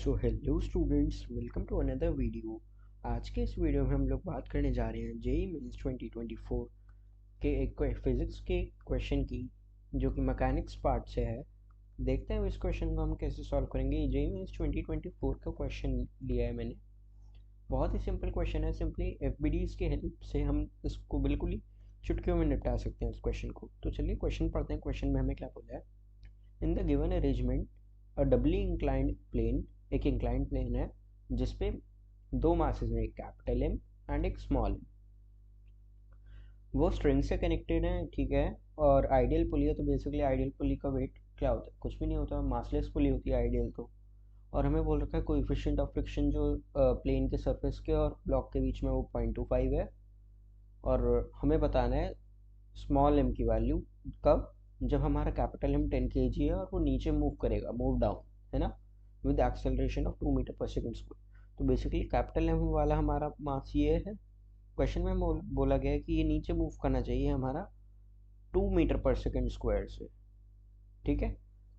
So hello students, welcome to another video. आज के इस वीडियो में हम लोग बात करने जा रहे हैं जेईई मेंस 2024 के एक फिजिक्स के क्वेश्चन की, जो कि मैकेनिक्स पार्ट से है। देखते हैं इस क्वेश्चन को हम कैसे सॉल्व करेंगे। जेईई मेंस 2024 का क्वेश्चन लिया है मैंने। बहुत ही सिंपल क्वेश्चन है। सिंपली एफबीडीज की हेल्प से हम इसको बिल्कुल ही चुटकियों में निपटा सकते हैं इस क्वेश्चन को। तो चलिए क्वेश्चन पढ़ते हैं। क्वेश्चन में हमें क्या बोला है। In the given arrangement a doubly inclined plane, एक इंक्लाइंड प्लेन है जिसपे दो मासेस हैं, एक कैपिटल एम एंड एक स्मॉल एम। वो स्ट्रिंग से कनेक्टेड है, ठीक है। और आइडियल पुली है, तो बेसिकली आइडियल पुली का वेट क्या होता है? कुछ भी नहीं होता, मासलेस पुली होती है आइडियल तो। और हमें बोल रखा है कोएफिशिएंट ऑफ फ्रिक्शन जो प्लेन के सरफेस के और ब्लॉक के बीच में वो 0.25 है। और हमें बताना है स्मॉल एम की वैल्यू कब, जब हमारा कैपिटल एम 10 kg है और वो नीचे मूव करेगा, मूव डाउन, है ना, विद एक्सेलरेशन ऑफ 2 मीटर पर सेकेंड स्क्वायर। तो बेसिकली कैपिटल एम वाला हमारा मास ये है। क्वेश्चन में बोला गया है कि ये नीचे मूव करना चाहिए हमारा 2 मीटर पर सेकेंड स्क्वायर से, ठीक है।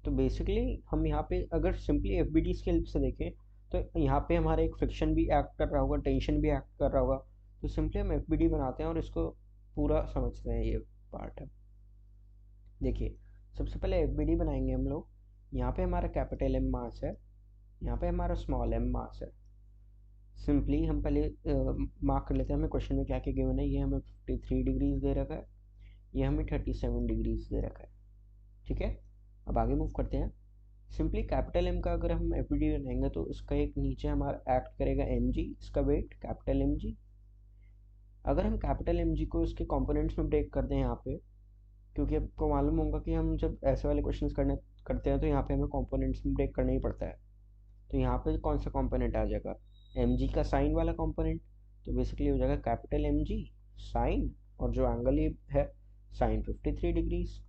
तो बेसिकली हम यहाँ पे अगर सिंपली एफ बी डी की हेल्प से देखें तो यहाँ पे हमारा एक फ्रिक्शन भी एक्ट कर रहा होगा, टेंशन भी एक्ट कर रहा होगा। तो सिंपली हम एफ बी डी बनाते हैं और इसको पूरा समझते हैं। ये पार्ट है, देखिए। सबसे पहले एफ बी डी बनाएंगे हम लोग। यहाँ पे हमारा कैपिटल एम मास है, यहाँ पे हमारा स्मॉल एम मास है। सिंपली हम पहले मार्क कर लेते हैं हमें क्वेश्चन में क्या क्या गिवन है। ये हमें 53 डिग्रीज दे रखा है, ये हमें 37 डिग्रीज दे रखा है, ठीक है। अब आगे मूव करते हैं। सिंपली कैपिटल एम का अगर हम एफ बी डी बनाएंगे तो इसका एक नीचे हमारा एक्ट करेगा एम जी, इसका वेट कैपिटल एम जी। अगर हम कैपिटल एम जी को इसके कॉम्पोनेंट्स में ब्रेक कर दें यहाँ पे, क्योंकि आपको मालूम होगा कि हम जब ऐसे वाले क्वेश्चंस करते हैं तो यहाँ पे हमें कंपोनेंट्स में ब्रेक करना ही पड़ता है। तो यहाँ पे कौन सा कंपोनेंट आ जाएगा? एम जी का साइन वाला कंपोनेंट। तो बेसिकली हो जाएगा कैपिटल एम जी साइन, और जो एंगल ये है साइन 53 डिग्रीज।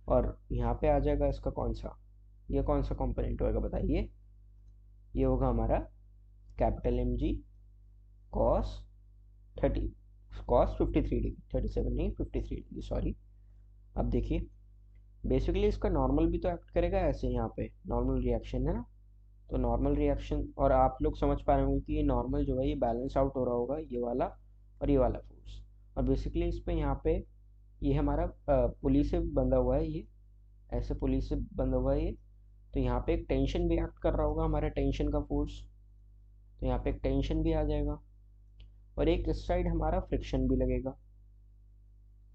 और यहाँ पे आ जाएगा इसका कौन सा, ये कौन सा कंपोनेंट होगा बताइए? ये होगा हमारा capital M g cos 30, cos 53 degree, 37 नहीं 53 डिग्री, सॉरी। अब देखिए बेसिकली इसका नॉर्मल भी तो एक्ट करेगा ऐसे, यहाँ पे नॉर्मल रिएक्शन है ना। तो नॉर्मल रिएक्शन, और आप लोग समझ पा रहे होंगे कि ये नॉर्मल जो है ये बैलेंस आउट हो रहा होगा, ये वाला और ये वाला फोर्स। और बेसिकली इस पे यहाँ पे ये हमारा पुली से बंधा हुआ है, ये ऐसे पुली से बंधा हुआ है ये। तो यहाँ पे एक टेंशन भी एक्ट कर रहा होगा, हमारा टेंशन का फोर्स। तो यहाँ पे एक टेंशन भी आ जाएगा, और एक इस साइड हमारा फ्रिक्शन भी लगेगा।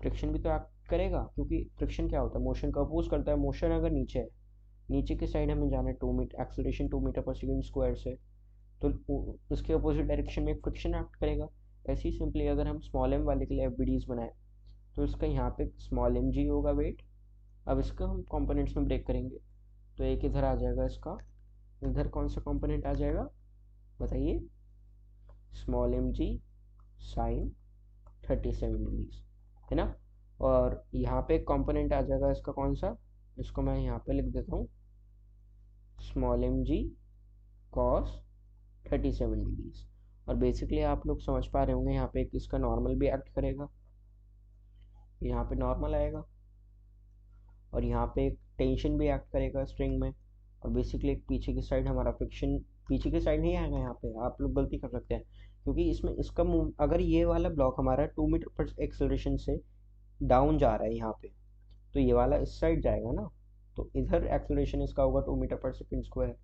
फ्रिक्शन भी तो एक्ट करेगा, क्योंकि फ्रिक्शन क्या होता है? मोशन का अपोज करता है। मोशन अगर नीचे है, नीचे की साइड हमें जाना है 2 मीटर, एक्सेलरेशन 2 मीटर पर सेकेंड स्क्वायर से, तो उसके अपोजिट डायरेक्शन में फ्रिक्शन एक्ट करेगा। ऐसे ही सिंपली अगर हम स्मॉल एम वाले के लिए एफ बी डीज बनाए तो इसका यहाँ पे स्मॉल एम जी होगा वेट। अब इसका हम कंपोनेंट्स में ब्रेक करेंगे तो एक इधर आ जाएगा इसका, इधर कौन सा कंपोनेंट आ जाएगा बताइए? Small m g sine 37 degrees, है ना। और यहाँ पे एक कंपोनेंट आ जाएगा इसका कौन सा, इसको मैं यहाँ पे लिख देता हूँ, small m g cos 37 degrees. और बेसिकली आप लोग समझ पा रहे होंगे यहाँ पे एक इसका नॉर्मल भी एक्ट करेगा, यहाँ पे नॉर्मल आएगा। और यहाँ पे एक टेंशन भी एक्ट करेगा स्ट्रिंग में। और बेसिकली एक पीछे की साइड हमारा फ्रिक्शन, पीछे की साइड नहीं आएगा, यहाँ पे आप लोग गलती कर सकते हैं, क्योंकि इसमें इसका अगर ये वाला ब्लॉक हमारा 2 मीटर पर एक्सेलरेशन से डाउन जा रहा है यहाँ पे, तो ये वाला इस साइड जाएगा ना। तो इधर एक्सेलरेशन इसका होगा 2 मीटर पर सेकेंड स्क्वायर।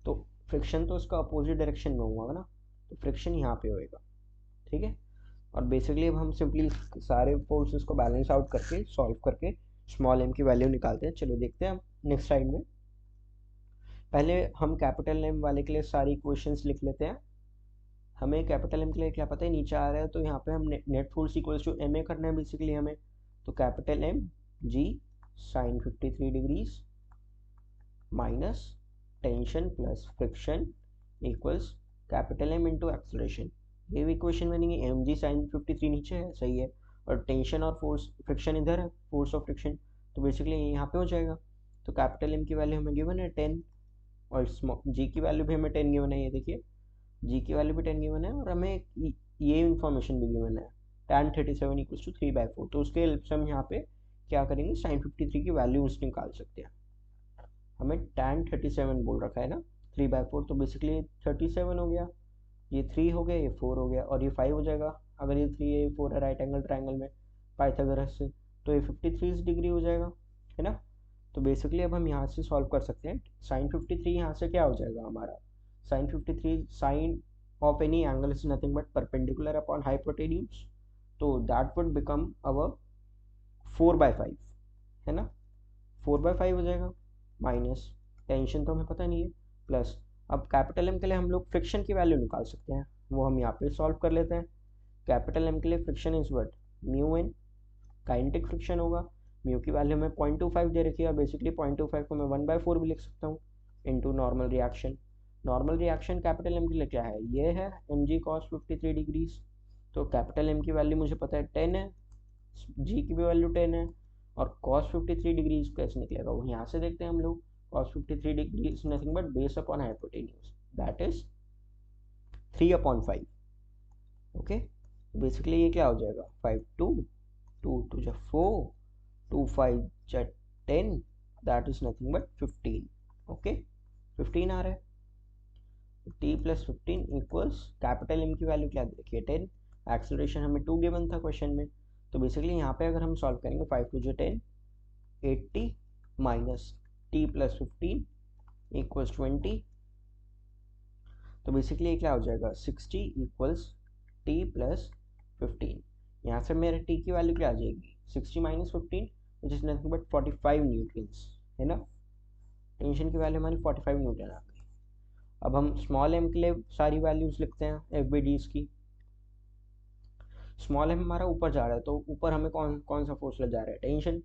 तो फ्रिक्शन तो इसका अपोजिट डायरेक्शन में होगा ना, तो फ्रिक्शन यहाँ पे होएगा, ठीक है। और बेसिकली अब हम सिंपली सारे फोर्सेस को बैलेंस आउट करके सॉल्व करके स्मॉल एम की वैल्यू निकालते हैं। चलो देखते हैं हम नेक्स्ट स्लाइड में। पहले हम कैपिटल एम वाले के लिए सारी इक्वेशंस लिख लेते हैं। हमें कैपिटल एम के लिए क्या पता है, नीचे आ रहा है, तो यहाँ पे हम net force equals to m a करना है बेसिकली हमें। तो capital M g sine 53 degrees minus tension plus friction equals capital M into acceleration. ये भी इक्वेशन बनेगी, एम जी साइन 53 नीचे है, सही है, और टेंशन और फोर्स फ्रिक्शन इधर है, फोर्स ऑफ फ्रिक्शन। तो बेसिकली यहाँ पे हो जाएगा। तो कैपिटल एम की वैल्यू हमें गिवन है 10, और जी की वैल्यू भी हमें 10 गिवन है, ये देखिए जी की वैल्यू भी 10 गिवन है, और हमें ये इन्फॉर्मेशन भी गिवन है tan 37 इक्वल्स टू 3/4। तो उसके हेल्प से हम यहाँ पे क्या करेंगे, sin 53 की वैल्यूज निकाल सकते हैं। हमें tan 37 बोल रखा है ना, 3/4, तो बेसिकली 37 हो गया, ये 3 हो गया, ये 4 हो गया, और ये 5 हो जाएगा। अगर ये 3 है, ये 4 है राइट एंगल ट्राइंगल में पाइथागोरस से, तो ये 53 डिग्री हो जाएगा, है ना। तो बेसिकली अब हम यहाँ से सॉल्व कर सकते हैं। साइन 53 यहाँ से क्या हो जाएगा हमारा, sine 53 sine of any angle is nothing but perpendicular upon hypotenuse, तो दैट वुड बिकम अवर 4/5, है ना। 4/5 हो जाएगा, माइनस टेंशन तो हमें पता नहीं है, प्लस अब कैपिटल एम के लिए हम लोग फ्रिक्शन की वैल्यू निकाल सकते हैं, वो हम यहाँ पे सॉल्व कर लेते हैं। कैपिटल एम के लिए friction is what, mu N, kinetic friction होगा। म्यू की वैल्यू हमें 0.25 दे रखी है, और बेसिकली 0.25 को मैं 1/4 भी लिख सकता हूँ into normal reaction. Normal reaction capital M के लिए क्या है, ये है एम जी कॉस 53 डिग्रीज। तो कैपिटल एम की वैल्यू मुझे पता है 10 है, जी की भी वैल्यू 10 है, और cos 53 डिग्रीज कैसे निकलेगा वो यहाँ से देखते हैं हम लोग। cos 53 degree is nothing but base upon hypotenuse, that is 3/5। Okay, basically ये क्या हो जाएगा, 5 2 2 2 जा 4 2 5 जा 10, that is nothing but 15। Okay, 15 आ रहा है, t plus 15 equals capital M की वैल्यू क्या दे रखी है 10, एक्सेलरेशन हमें 2 गिवन था क्वेश्चन में। तो बेसिकली यहाँ पे अगर हम सॉल्व करेंगे 5 2 जा 10, 80 माइनस t प्लस 15 इक्वल्स 20, तो बेसिकली ये क्या हो जाएगा 60 इक्वल्स t प्लस 15। यहाँ से मेरे t की वैल्यू क्या आ जाएगी 60 minus 15 which is nothing but 45 Newton's, है ना। टेंशन की वैल्यू हमारी 45 न्यूटन आ गई। अब हम स्मॉल m के लिए सारी वैल्यूज लिखते हैं एफ बी डीज की। स्मॉल m हमारा ऊपर जा रहा है, तो ऊपर हमें कौन कौन सा फोर्स लग जा रहा है, टेंशन।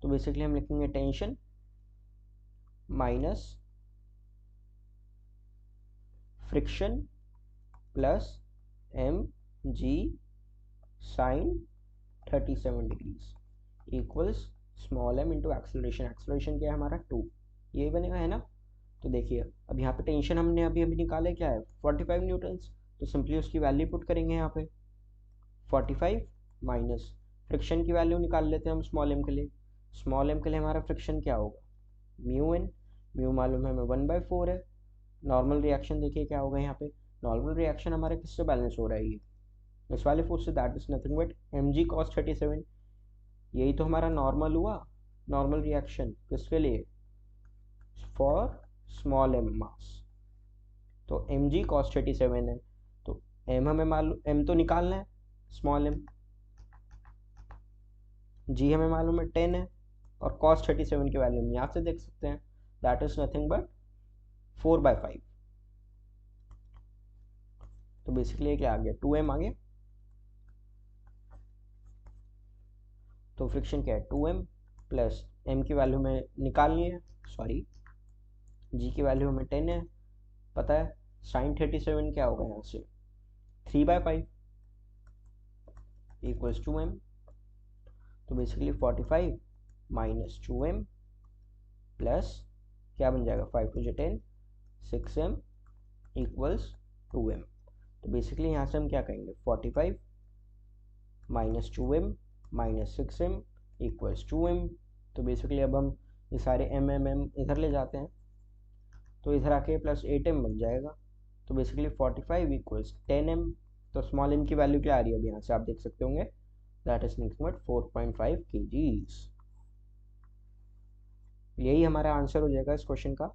तो बेसिकली हम लिखेंगे tension minus friction plus m g sine 37 degrees equals small m into acceleration. Acceleration क्या है हमारा 2, यही बनेगा, है ना। तो देखिए अब यहाँ पे टेंशन हमने अभी अभी निकाला है क्या है 45 न्यूटन्स, तो सिंपली उसकी वैल्यू पुट करेंगे यहाँ पे 45 माइनस फ्रिक्शन की वैल्यू निकाल लेते हैं हम स्मॉल एम के लिए। स्मॉल एम के लिए हमारा फ्रिक्शन क्या होगा म्यू एन, म्यू मालूम है हमें 1/4 है। नॉर्मल रिएक्शन देखिए क्या होगा यहाँ पे, नॉर्मल रिएक्शन हमारे किससे बैलेंस हो रहा है, ये इस वाले फोर्स से, that is nothing but m g cos 37। यही तो हमारा नॉर्मल हुआ, नॉर्मल रिएक्शन किसके लिए, फॉर स्मॉल एम मास। तो एम जी कॉस 37 है, तो एम हमें मालूम, एम तो निकालना है, स्मॉल एम, जी हमें मालूम है 10 है, और cos 37 की वैल्यू हम यहाँ से देख सकते हैं, दैट इज नथिंग बट 4/5। तो बेसिकली क्या आ गया 2m आ गया, तो फ्रिक्शन क्या है 2m प्लस m की वैल्यू में निकालनी है, सॉरी g की वैल्यू हमें 10 है पता है, साइन 37 क्या होगा यहाँ से 3/5 इक्वल्स 2m। तो बेसिकली 45 माइनस 2m प्लस क्या बन जाएगा 5 2 जा 10, 6m इक्वल्स 2m। तो बेसिकली यहाँ से हम क्या कहेंगे 45 minus 2m minus 6m equals 2m। तो बेसिकली अब हम ये सारे m इधर ले जाते हैं, तो इधर आके प्लस 8m बन जाएगा। तो बेसिकली 45 इक्वल्स 10m। तो स्मॉल m की वैल्यू क्या आ रही है अब यहाँ से आप देख सकते होंगे, that is nothing but 4.5 kgs। यही हमारा आंसर हो जाएगा इस क्वेश्चन का।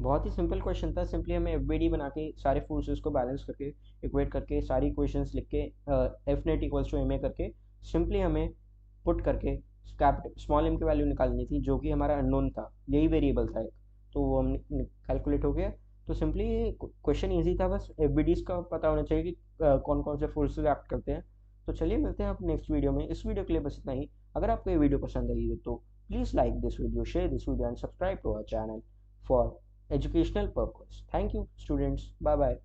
बहुत ही सिंपल क्वेश्चन था, सिंपली हमें एफ बना के सारे फोर्सेस को बैलेंस करके इक्वेट करके सारी इक्वेशंस लिख के F net equals to m a करके सिंपली हमें पुट करके स्मॉल एम की वैल्यू निकालनी थी, जो कि हमारा अननोन था, यही वेरिएबल था एक, तो वो हम कैलकुलेट हो गया। तो सिंपली क्वेश्चन ईजी था, बस एफ का पता होना चाहिए कि कौन कौन से फोर्सेज एक्ट करते हैं। तो चलिए मिलते हैं आप नेक्स्ट वीडियो में। इस वीडियो के लिए बस इतना ही। अगर आपको ये वीडियो पसंद आई है तो please like this video, share this video and subscribe to our channel for educational purpose. Thank you students. Bye bye.